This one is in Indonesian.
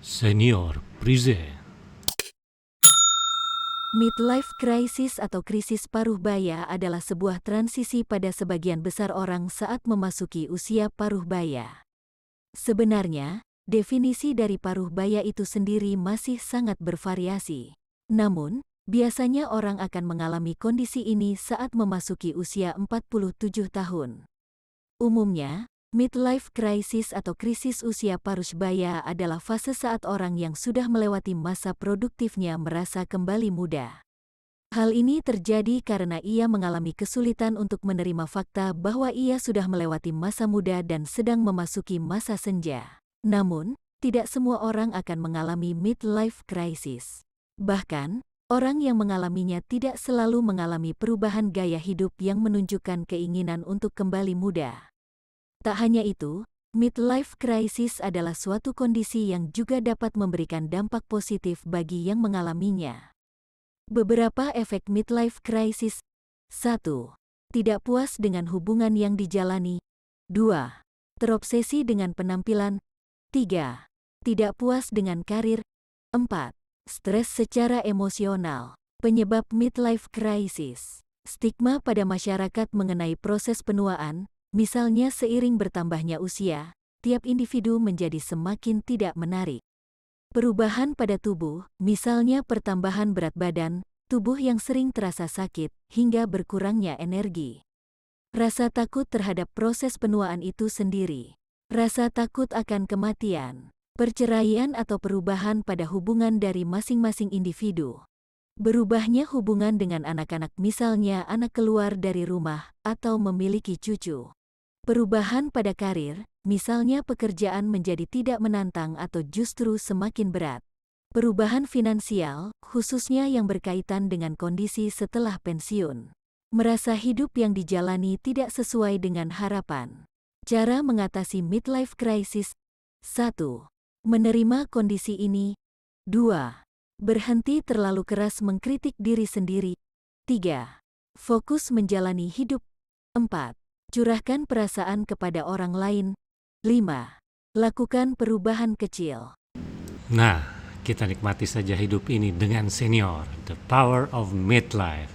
Senior present. Midlife crisis atau krisis paruh baya adalah sebuah transisi pada sebagian besar orang saat memasuki usia paruh baya. Sebenarnya, definisi dari paruh baya itu sendiri masih sangat bervariasi. Namun, biasanya orang akan mengalami kondisi ini saat memasuki usia 47 tahun. Umumnya, midlife crisis atau krisis usia paruh baya adalah fase saat orang yang sudah melewati masa produktifnya merasa kembali muda. Hal ini terjadi karena ia mengalami kesulitan untuk menerima fakta bahwa ia sudah melewati masa muda dan sedang memasuki masa senja. Namun, tidak semua orang akan mengalami midlife crisis. Bahkan, orang yang mengalaminya tidak selalu mengalami perubahan gaya hidup yang menunjukkan keinginan untuk kembali muda. Tak hanya itu, midlife crisis adalah suatu kondisi yang juga dapat memberikan dampak positif bagi yang mengalaminya. Beberapa efek midlife crisis. 1. Tidak puas dengan hubungan yang dijalani. 2. Terobsesi dengan penampilan. 3. Tidak puas dengan karir. 4. Stres secara emosional. Penyebab midlife crisis. Stigma pada masyarakat mengenai proses penuaan. Misalnya seiring bertambahnya usia, tiap individu menjadi semakin tidak menarik. Perubahan pada tubuh, misalnya pertambahan berat badan, tubuh yang sering terasa sakit, hingga berkurangnya energi. Rasa takut terhadap proses penuaan itu sendiri. Rasa takut akan kematian, perceraian atau perubahan pada hubungan dari masing-masing individu. Berubahnya hubungan dengan anak-anak, misalnya anak keluar dari rumah atau memiliki cucu. Perubahan pada karir, misalnya pekerjaan menjadi tidak menantang atau justru semakin berat. Perubahan finansial, khususnya yang berkaitan dengan kondisi setelah pensiun. Merasa hidup yang dijalani tidak sesuai dengan harapan. Cara mengatasi midlife crisis. 1. Menerima kondisi ini. 2. Berhenti terlalu keras mengkritik diri sendiri. 3. Fokus menjalani hidup. 4. Curahkan perasaan kepada orang lain. 5. Lakukan perubahan kecil. Nah, kita nikmati saja hidup ini dengan senior. The power of midlife.